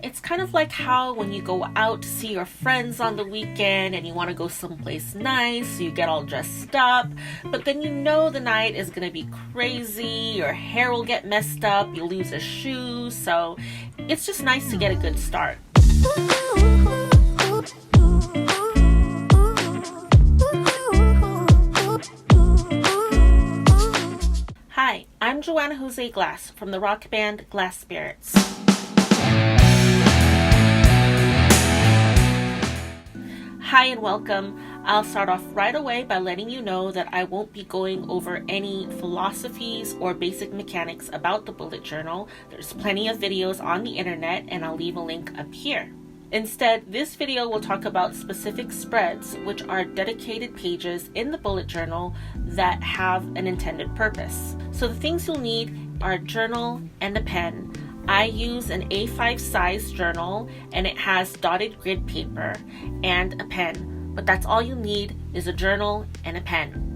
It's kind of like how when you go out to see your friends on the weekend and you want to go someplace nice, so you get all dressed up, but then you know the night is going to be crazy, your hair will get messed up, you'll lose a shoe, so it's just nice to get a good start. Hi, I'm Joanna Jose Glass from the rock band Glass Spirits. Hi and welcome. I'll start off right away by letting you know that I won't be going over any philosophies or basic mechanics about the bullet journal. There's plenty of videos on the internet and I'll leave a link up here. Instead, this video will talk about specific spreads, which are dedicated pages in the bullet journal that have an intended purpose. So the things you'll need are a journal and a pen. I use an A5 size journal and it has dotted grid paper and a pen, but that's all you need is a journal and a pen.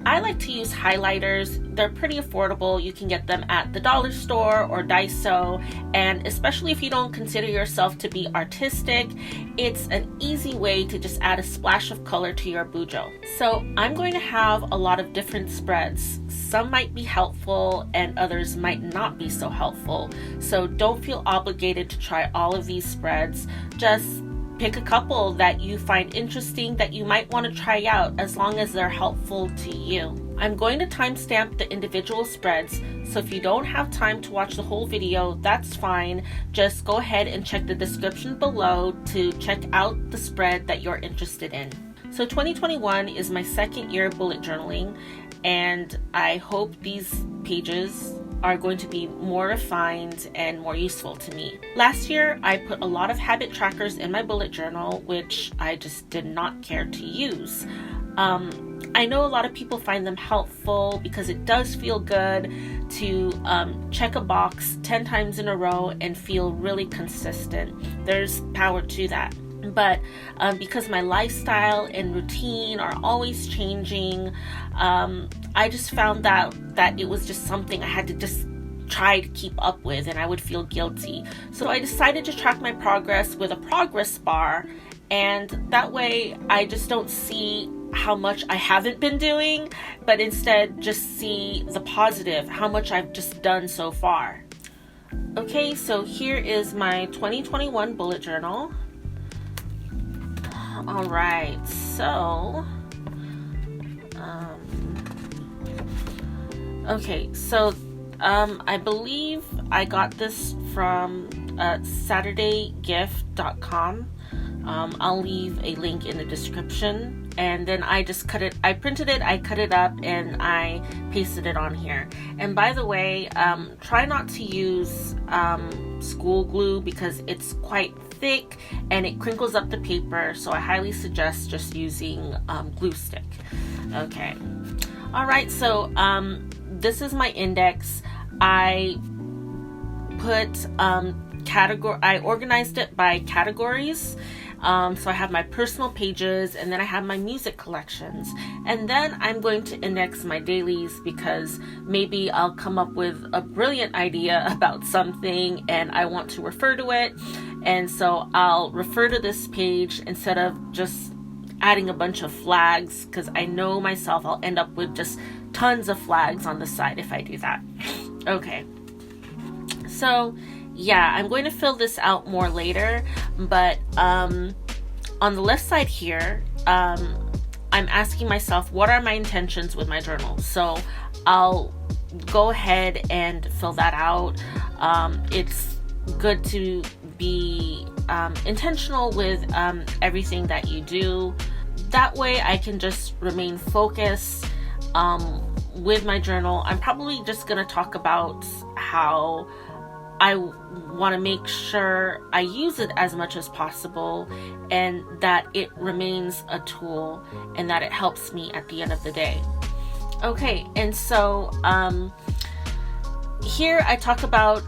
I like to use highlighters. They're pretty affordable. You can get them at the dollar store or Daiso, and especially if you don't consider yourself to be artistic, it's an easy way to just add a splash of color to your BUJO. So I'm going to have a lot of different spreads. Some might be helpful and others might not be so helpful. So don't feel obligated to try all of these spreads. Just pick a couple that you find interesting that you might want to try out as long as they're helpful to you. I'm going to timestamp the individual spreads, so if you don't have time to watch the whole video, that's fine. Just go ahead and check the description below to check out the spread that you're interested in. So 2021 is my second year bullet journaling, and I hope these pages are going to be more refined and more useful to me. Last year, I put a lot of habit trackers in my bullet journal, which I just did not care to use. I know a lot of people find them helpful because it does feel good to check a box 10 times in a row and feel really consistent. There's power to that. But because my lifestyle and routine are always changing, I just found that it was just something I had to just try to keep up with, and I would feel guilty. So I decided to track my progress with a progress bar, and that way I just don't see how much I haven't been doing, but instead just see the positive, how much I've just done so far. Okay, so here is my 2021 bullet journal. All right, so I believe I got this from SaturdayGift.com. I'll leave a link in the description, and then I printed it, I cut it up, and I pasted it on here. And by the way, try not to use school glue because it's quite thick and it crinkles up the paper, so I highly suggest just using glue stick. Okay, all right, so this is my index. I put I organized it by categories. So I have my personal pages, and then I have my music collections, and then I'm going to index my dailies because maybe I'll come up with a brilliant idea about something and I want to refer to it, and so I'll refer to this page instead of just adding a bunch of flags, because I know myself I'll end up with just tons of flags on the side if I do that. Okay, so yeah, I'm going to fill this out more later, but on the left side here, I'm asking myself, what are my intentions with my journal? So I'll go ahead and fill that out. It's good to be intentional with everything that you do. That way I can just remain focused with my journal. I'm probably just going to talk about how I want to make sure I use it as much as possible and that it remains a tool and that it helps me at the end of the day. Okay, and so here I talk about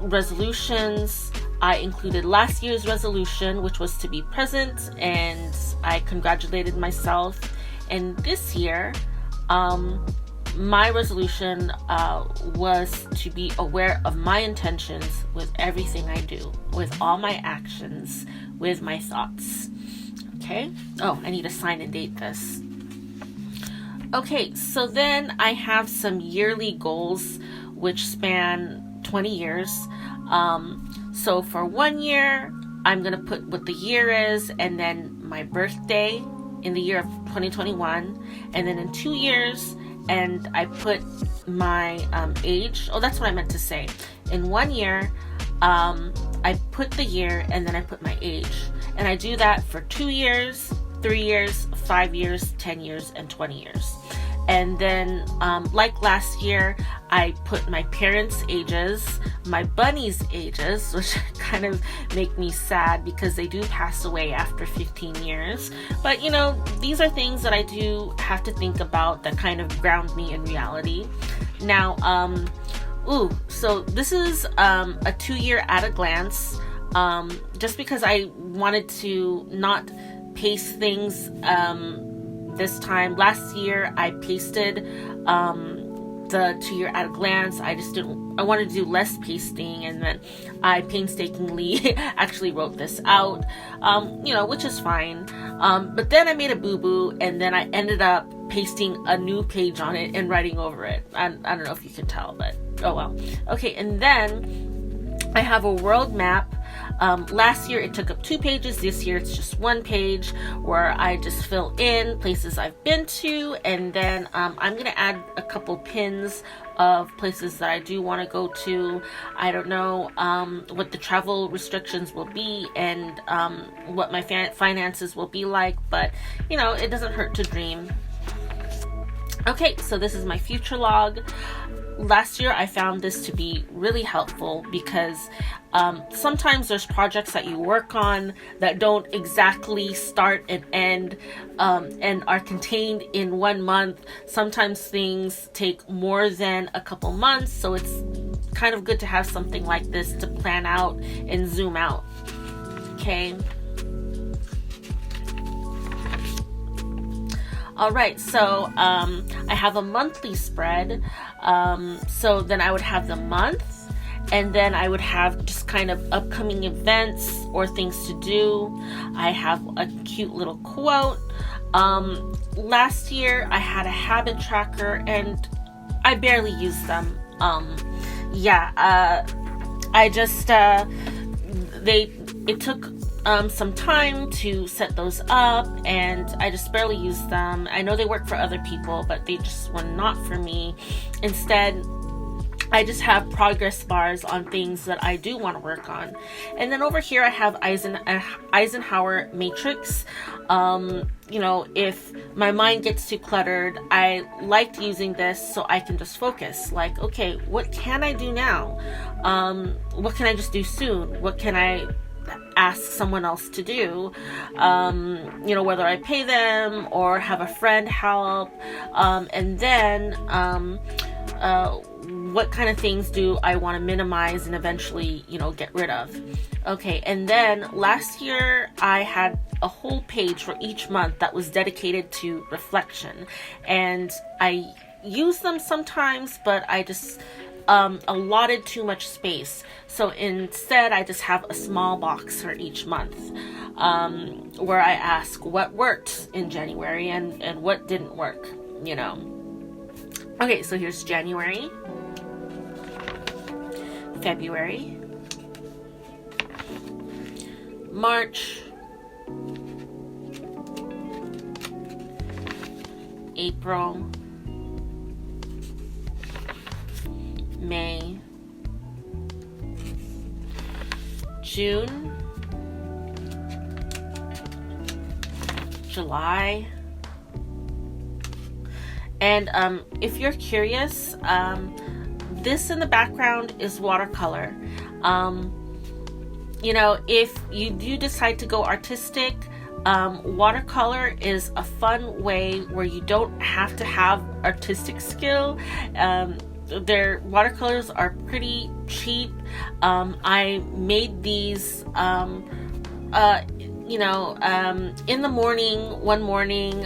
resolutions. I included last year's resolution, which was to be present, and I congratulated myself. And this year, my resolution was to be aware of my intentions with everything I do, with all my actions, with my thoughts. Okay? Oh, I need to sign and date this. Okay, so then I have some yearly goals which span 20 years. So for 1 year, I'm going to put what the year is and then my birthday in the year of 2021. And then in 2 years, and I put my age. Oh, that's what I meant to say. In 1 year, I put the year and then I put my age. And I do that for 2 years, 3 years, 5 years, 10 years, and 20 years. And then, like last year, I put my parents' ages, my bunnies' ages, which kind of make me sad because they do pass away after 15 years. But, you know, these are things that I do have to think about that kind of ground me in reality. Now, so this is a 2-year at a glance, just because I wanted to not paste things this time. Last year I pasted the 2-year at a glance. I wanted to do less pasting, and then I painstakingly actually wrote this out, which is fine. But then I made a boo-boo, and then I ended up pasting a new page on it and writing over it. I don't know if you can tell, but oh well. Okay, and then I have a world map. Last year it took up 2 pages. This year it's just 1 page where I just fill in places I've been to, and then I'm going to add a couple pins of places that I do want to go to. I don't know what the travel restrictions will be and what my finances will be like, but you know, it doesn't hurt to dream. Okay, so this is my future log. Last year I found this to be really helpful because sometimes there's projects that you work on that don't exactly start and end and are contained in 1 month. Sometimes things take more than a couple months, so it's kind of good to have something like this to plan out and zoom out. Okay. Alright, so I have a monthly spread. So then I would have the month, and then I would have just kind of upcoming events or things to do. I have a cute little quote. Last year I had a habit tracker and I barely used them. It took some time to set those up, and I just barely used them. I know they work for other people, but they just were not for me. Instead, I just have progress bars on things that I do want to work on. And then over here I have Eisenhower matrix. If my mind gets too cluttered, I liked using this so I can just focus. Like, okay, what can I do now? What can I just do soon? What can I ask someone else to do, whether I pay them or have a friend help, and then what kind of things do I want to minimize and eventually, get rid of. Okay, and then last year I had a whole page for each month that was dedicated to reflection, and I use them sometimes, but I just allotted too much space. So instead I just have a small box for each month where I ask what worked in January and what didn't work, Okay, so here's January, February, March, April, May, June, July, and if you're curious, this in the background is watercolor. If you do decide to go artistic, watercolor is a fun way where you don't have to have artistic skill. Their watercolors are pretty cheap. I made these in the morning, one morning,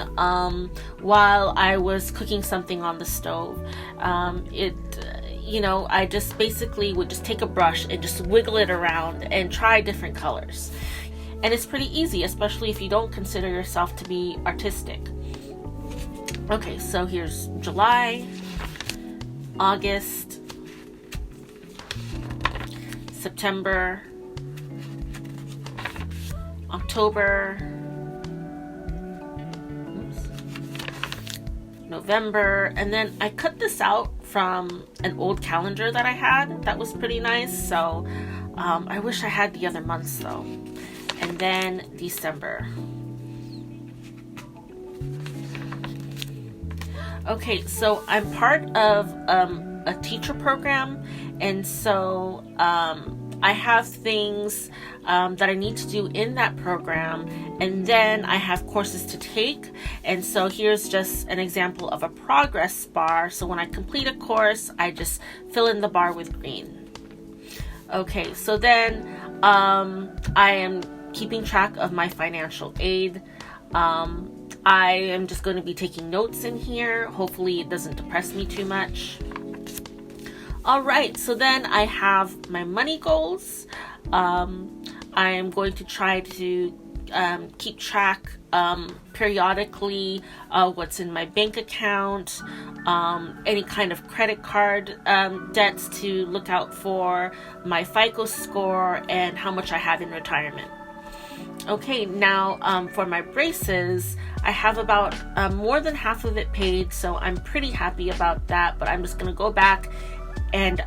while I was cooking something on the stove, I just basically would just take a brush and just wiggle it around and try different colors. And it's pretty easy, especially if you don't consider yourself to be artistic. Okay, so here's July, August, September, October, November, and then I cut this out from an old calendar that I had that was pretty nice. So I wish I had the other months though. And then December. Okay, so I'm part of a teacher program, and so I have things that I need to do in that program, and then I have courses to take. And so here's just an example of a progress bar. So when I complete a course, I just fill in the bar with green. Okay, so then I am keeping track of my financial aid. I am just going to be taking notes in here. Hopefully it doesn't depress me too much. All right, so then I have my money goals. I am going to try to keep track periodically what's in my bank account, any kind of credit card debts to look out for, my FICO score, and how much I have in retirement. Okay, now for my braces, I have about more than half of it paid, so I'm pretty happy about that, but I'm just going to go back and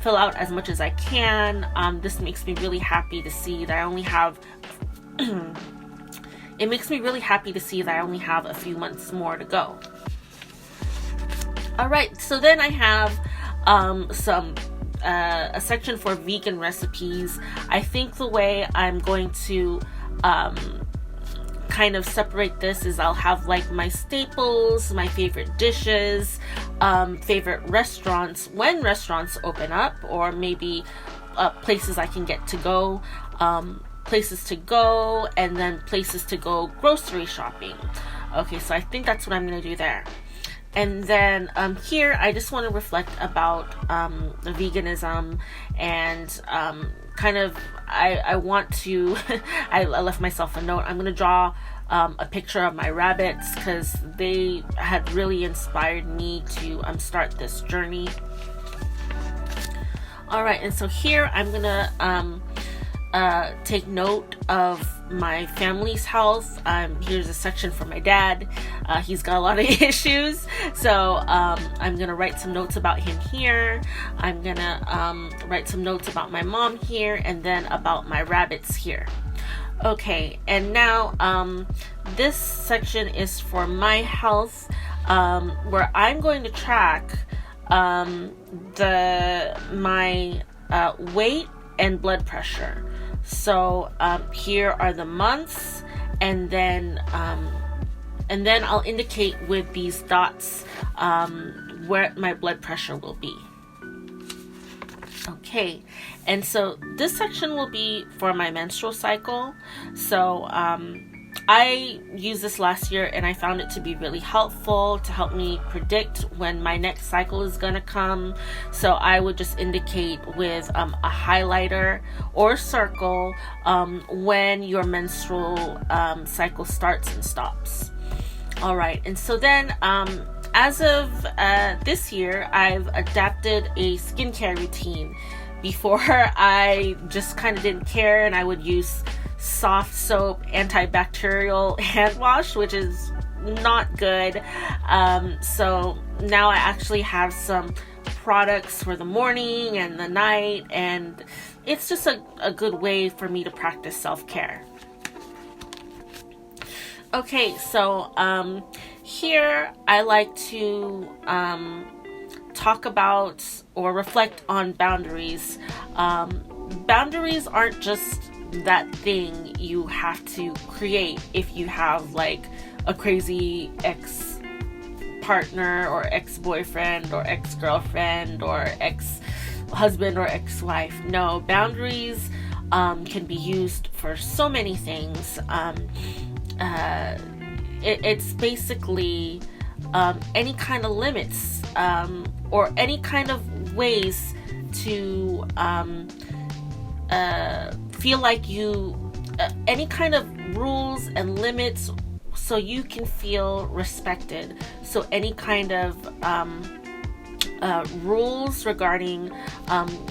fill out as much as I can. This makes me really happy to see that I only have it makes me really happy to see that I only have a few months more to go. All right, so then I have a section for vegan recipes. I think the way I'm going to kind of separate this is I'll have like my staples, my favorite dishes, favorite restaurants when restaurants open up, or maybe places I can get to go, places to go, and then places to go grocery shopping. Okay, so I think that's what I'm going to do there. And then here I just want to reflect about the veganism, and kind of I want to I left myself a note. I'm going to draw a picture of my rabbits because they had really inspired me to start this journey. All right, and so here I'm going to take note of my family's health. Here's a section for my dad. He's got a lot of issues, so I'm gonna write some notes about him here. I'm gonna write some notes about my mom here, and then about my rabbits here. Okay, and now this section is for my health, where I'm going to track my weight and blood pressure. So here are the months, and then I'll indicate with these dots where my blood pressure will be. Okay, and so this section will be for my menstrual cycle. So I used this last year, and I found it to be really helpful to help me predict when my next cycle is going to come. So I would just indicate with a highlighter or circle when your menstrual cycle starts and stops. All right, and so then as of this year, I've adapted a skincare routine. Before, I just kind of didn't care, and I would use soft soap antibacterial hand wash, which is not good. So now I actually have some products for the morning and the night, and it's just a good way for me to practice self-care. Okay, so here I like to talk about or reflect on boundaries. Boundaries aren't just that thing you have to create if you have like a crazy ex-partner or ex-boyfriend or ex-girlfriend or ex-husband or ex-wife. No, boundaries can be used for so many things. It's basically any kind of limits or any kind of ways to feel like you, any kind of rules and limits so you can feel respected. So any kind of rules regarding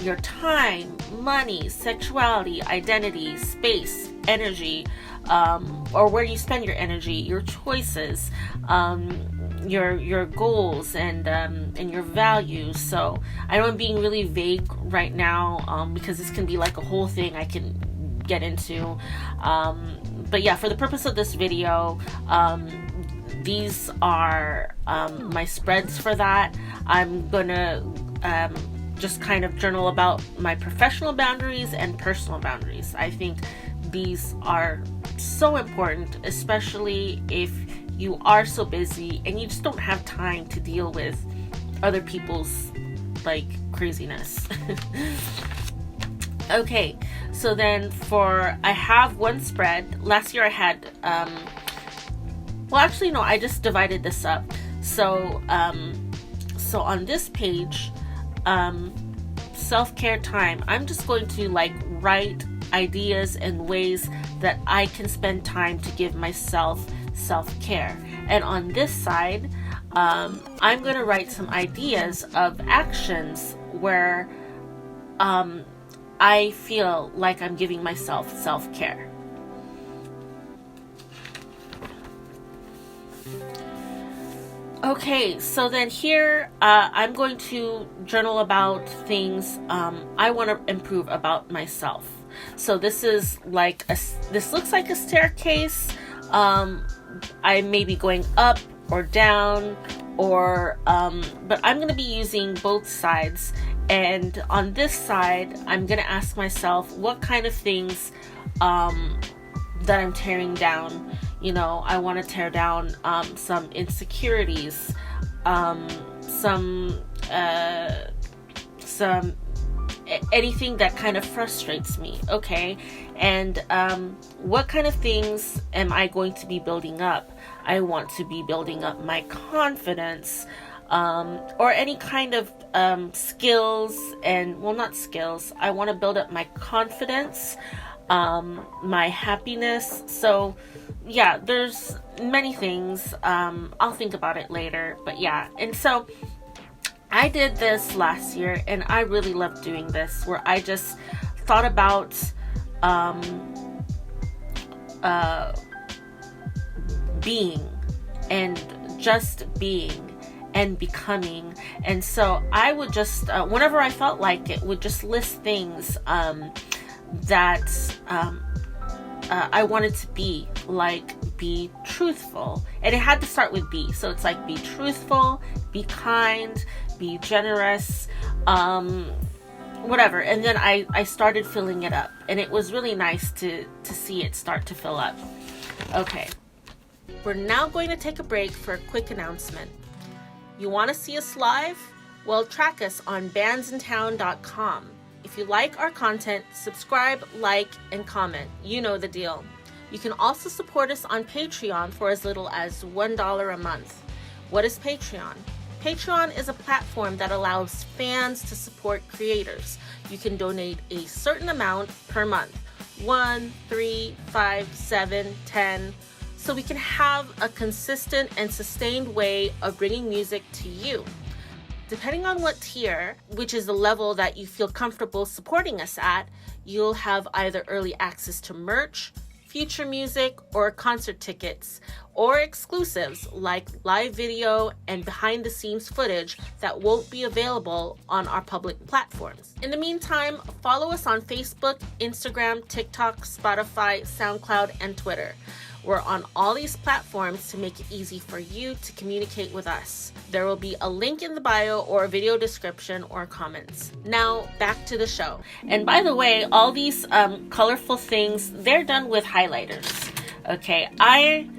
your time, money, sexuality, identity, space, energy, or where you spend your energy, your choices, your goals, and your values. So I know I'm being really vague right now because this can be like a whole thing I can get into. But yeah, for the purpose of this video, these are my spreads for that. I'm gonna just kind of journal about my professional boundaries and personal boundaries. I think these are so important, especially if you are so busy and you just don't have time to deal with other people's like craziness. Okay, so then I have one spread. Last year I had well, actually no, I just divided this up. So on this page, self-care time, I'm just going to like write ideas and ways that I can spend time to give myself self-care. And on this side, I'm going to write some ideas of actions where I feel like I'm giving myself self-care. Okay, so then here I'm going to journal about things I want to improve about myself. So this is like this looks like a staircase. I may be going up or down, or but I'm going to be using both sides. And on this side, I'm going to ask myself what kind of things that I'm tearing down. You know, I want to tear down some insecurities, some anything that kind of frustrates me. Okay, and what kind of things am I going to be building up? I want to be building up my confidence, or any kind of skills, and well, not skills. I want to build up my confidence, my happiness. So yeah, there's many things. I'll think about it later, but yeah. And so I did this last year and I really loved doing this, where I just thought about being and just being and becoming. And so I would just whenever I felt like it, would just list things that I wanted to be, like be truthful, and it had to start with be. So it's like be truthful, be kind, be generous, whatever. And then I started filling it up, and it was really nice to see it start to fill up. Okay, we're now going to take a break for a quick announcement. You want to see us live? Well, track us on bandsintown.com. If you like our content, subscribe, like, and comment. You know the deal. You can also support us on Patreon for as little as $1 a month. What is Patreon? Patreon is a platform that allows fans to support creators. You can donate a certain amount per month. 1, 3, 5, 7, 10. So we can have a consistent and sustained way of bringing music to you. Depending on what tier, which is the level that you feel comfortable supporting us at, you'll have either early access to merch, future music, or concert tickets, or exclusives like live video and behind the scenes footage that won't be available on our public platforms. In the meantime, follow us on Facebook, Instagram, TikTok, Spotify, SoundCloud, and Twitter. We're on all these platforms to make it easy for you to communicate with us. There will be a link in the bio or a video description or comments. Now, back to the show. And by the way, all these colorful things, they're done with highlighters. Okay, I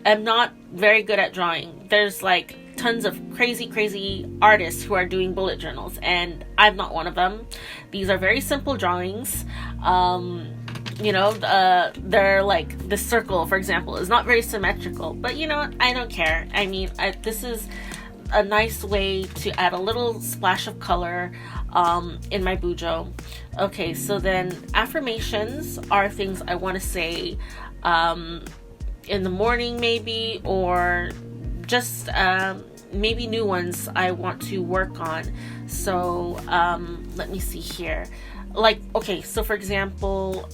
am not very good at drawing. There's like tons of crazy artists who are doing bullet journals, and I'm not one of them. These are very simple drawings. They're like the circle, for example, is not very symmetrical, but you know what? I don't care. I mean, this is a nice way to add a little splash of color in my BUJO. Okay, so then affirmations are things I want to say in the morning maybe, or just maybe new ones I want to work on. So let me see here. Like, okay, so for example,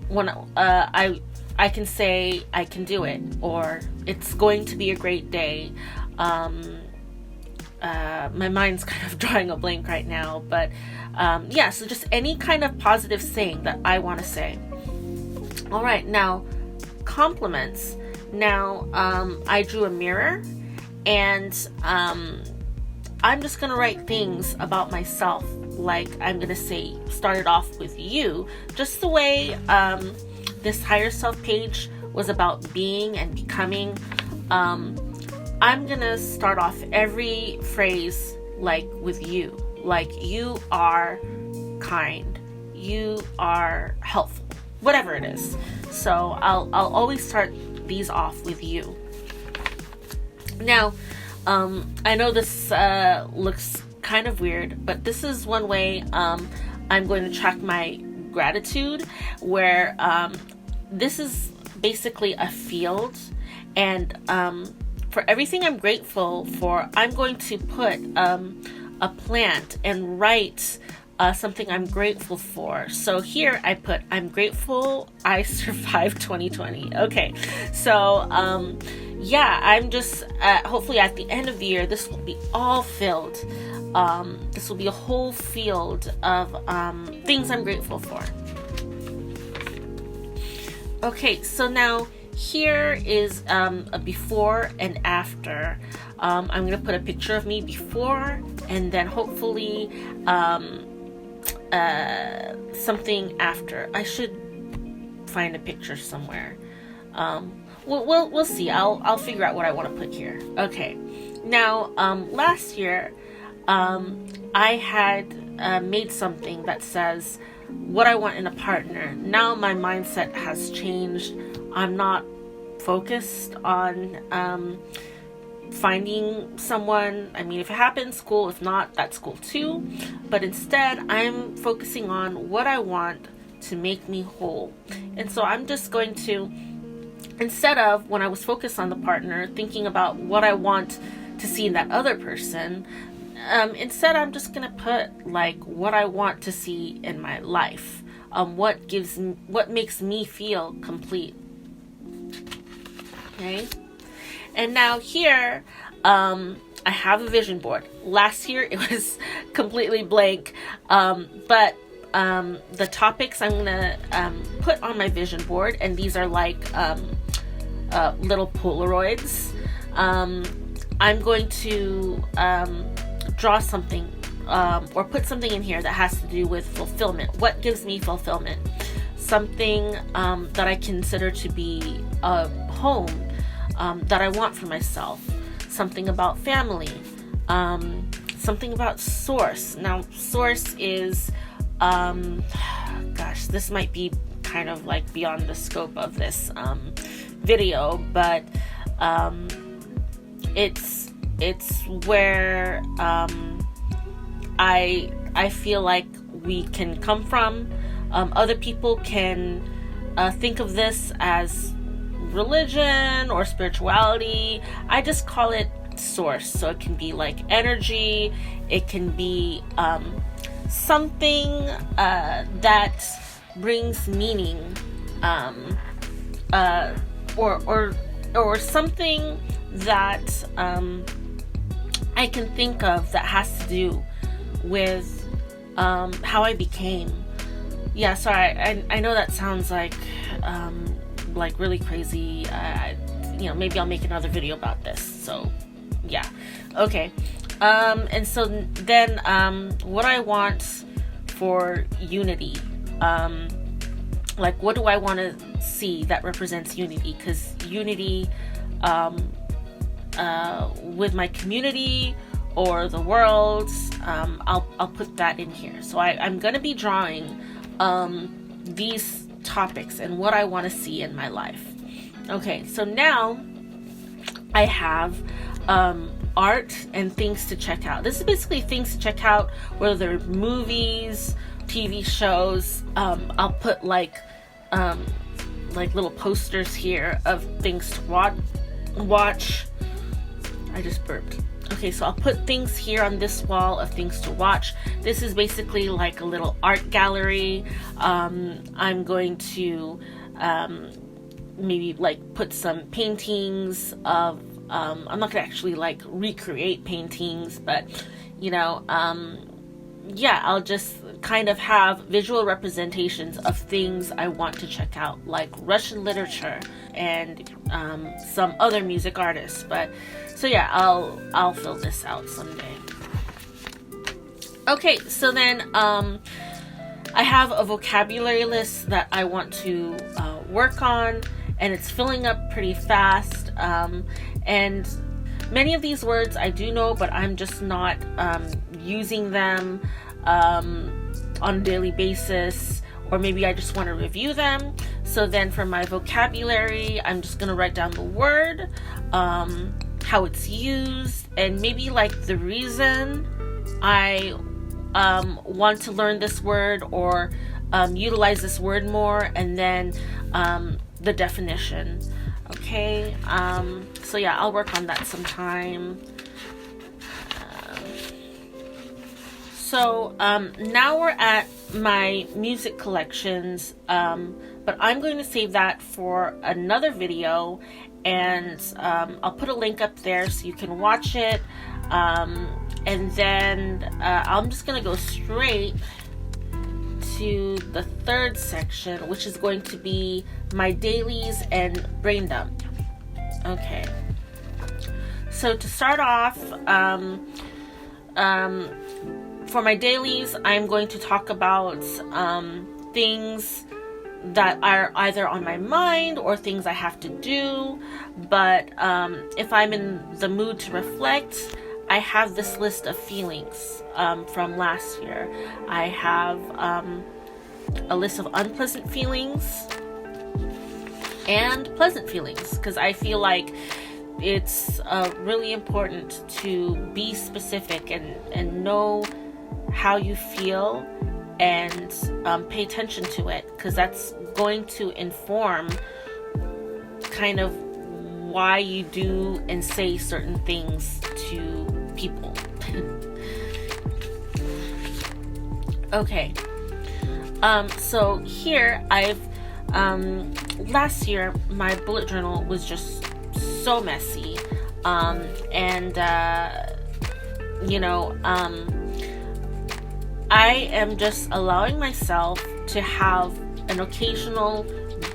when I can say I can do it, or it's going to be a great day. My mind's kind of drawing a blank right now, but yeah, so just any kind of positive saying that I want to say. All right, now compliments. Now I drew a mirror, and I'm just gonna write things about myself. Like, I'm gonna say, start it off with you, just the way this higher self page was about being and becoming. I'm gonna start off every phrase like with you, like you are kind, you are helpful, whatever it is. So I'll always start these off with you. Now, I know this looks kind of weird, but this is one way I'm going to track my gratitude, where this is basically a field, and for everything I'm grateful for, I'm going to put a plant and write something I'm grateful for. So here I put, I'm grateful I survived 2020. Okay, so yeah, I'm just hopefully at the end of the year this will be all filled. This will be a whole field of things I'm grateful for. Okay, so now here is a before and after. I'm going to put a picture of me before, and then hopefully something after. I should find a picture somewhere. We'll see. I'll figure out what I want to put here. Okay. Now, last year, I had made something that says what I want in a partner. Now my mindset has changed. I'm not focused on finding someone. I mean, if it happens, cool. If not, that's cool too. But instead, I'm focusing on what I want to make me whole. And so I'm just going to, instead of when I was focused on the partner, thinking about what I want to see in that other person, instead I'm just gonna put like what I want to see in my life, what makes me feel complete. Okay, and now here I have a vision board. Last year it was completely blank, but the topics I'm gonna put on my vision board, and these are like little Polaroids. I'm going to draw something or put something in here that has to do with fulfillment. What gives me fulfillment? Something that I consider to be a home that I want for myself. Something about family. Something about source. Now, source is, gosh, this might be kind of like beyond the scope of this video, but it's where I feel like we can come from. Other people can think of this as religion or spirituality. I just call it source. So it can be like energy. It can be something that brings meaning, or something that I can think of that has to do with how I became. Yeah, sorry, I know that sounds like really crazy. Maybe I'll make another video about this. So yeah, okay. And so then what I want for unity, like what do I want to see that represents unity? Because unity with my community or the world, I'll put that in here. So I'm going to be drawing these topics and what I want to see in my life. Okay, so now I have art and things to check out. This is basically things to check out, whether they're movies, TV shows. I'll put like little posters here of things to watch. I just burped. Okay, so I'll put things here on this wall of things to watch. This is basically like a little art gallery. I'm going to maybe like put some paintings of, I'm not gonna actually like recreate paintings, but yeah, I'll just kind of have visual representations of things I want to check out, like Russian literature and some other music artists. But so yeah, I'll fill this out someday. Okay, so then I have a vocabulary list that I want to work on, and it's filling up pretty fast. And many of these words I do know, but I'm just not using them on a daily basis, or maybe I just want to review them. So then for my vocabulary, I'm just going to write down the word, how it's used, and maybe like the reason I want to learn this word or utilize this word more, and then the definition. Okay, so yeah, I'll work on that sometime. So now we're at my music collections, but I'm going to save that for another video, and I'll put a link up there so you can watch it, and then I'm just going to go straight to the third section, which is going to be my dailies and brain dump. Okay, so to start off, for my dailies, I'm going to talk about things that are either on my mind or things I have to do. But if I'm in the mood to reflect, I have this list of feelings from last year. I have a list of unpleasant feelings and pleasant feelings, because I feel like it's really important to be specific and know how you feel and pay attention to it, because that's going to inform kind of why you do and say certain things to people. Okay, so here I've last year my bullet journal was just so messy, I am just allowing myself to have an occasional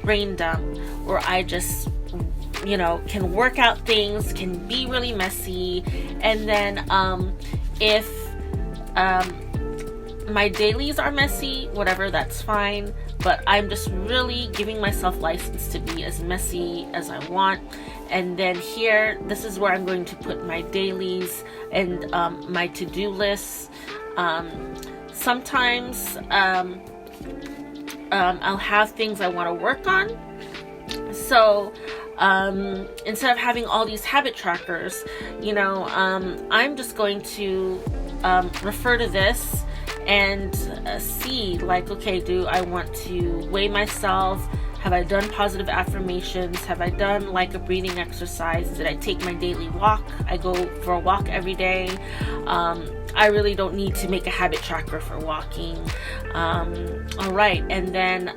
brain dump where I just, can work out things, can be really messy. And then if my dailies are messy, whatever, that's fine. But I'm just really giving myself license to be as messy as I want. And then here, this is where I'm going to put my dailies and my to-do lists. Sometimes I'll have things I want to work on. So instead of having all these habit trackers, I'm just going to refer to this and see, like, okay, do I want to weigh myself? Have I done positive affirmations? Have I done like a breathing exercise? Did I take my daily walk? I go for a walk every day. I really don't need to make a habit tracker for walking. All right, and then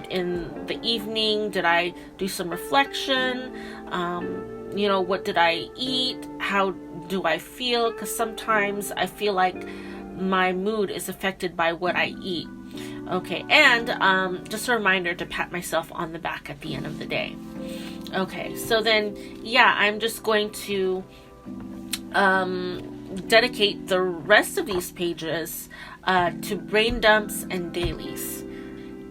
in the evening, did I do some reflection? What did I eat? How do I feel? Because sometimes I feel like my mood is affected by what I eat. Okay, and just a reminder to pat myself on the back at the end of the day. Okay, so then, yeah, I'm just going to dedicate the rest of these pages to brain dumps and dailies.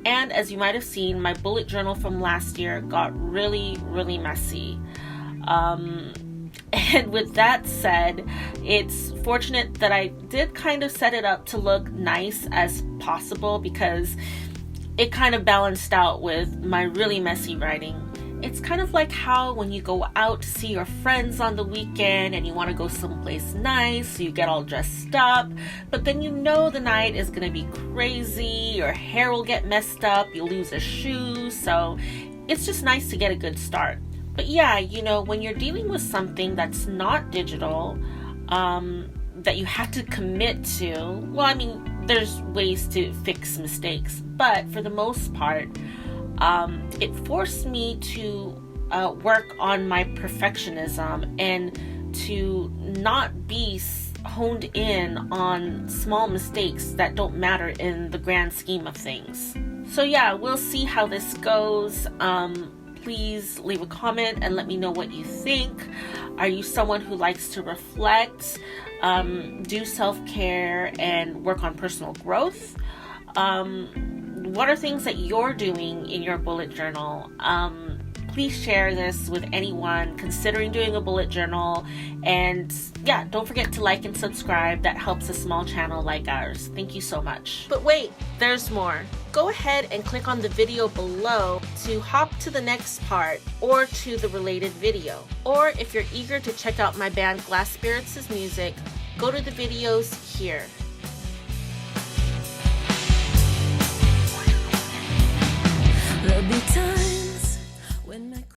And as you might have seen, my bullet journal from last year got really, really messy. And with that said, it's fortunate that I did kind of set it up to look nice as possible, because it kind of balanced out with my really messy writing. It's kind of like how when you go out to see your friends on the weekend and you want to go someplace nice, so you get all dressed up, but then you know the night is going to be crazy, your hair will get messed up, you'll lose a shoe, so it's just nice to get a good start. But yeah, you know, when you're dealing with something that's not digital, that you have to commit to, well, I mean, there's ways to fix mistakes, but for the most part, it forced me to work on my perfectionism and to not be honed in on small mistakes that don't matter in the grand scheme of things. So yeah, we'll see how this goes. Please leave a comment and let me know what you think. Are you someone who likes to reflect, do self-care, and work on personal growth? What are things that you're doing in your bullet journal? Please share this with anyone considering doing a bullet journal. And yeah, don't forget to like and subscribe. That helps a small channel like ours. Thank you so much. But wait, there's more. Go ahead and click on the video below to hop to the next part or to the related video. Or if you're eager to check out my band Glass Spirits' music, go to the videos here. There'll be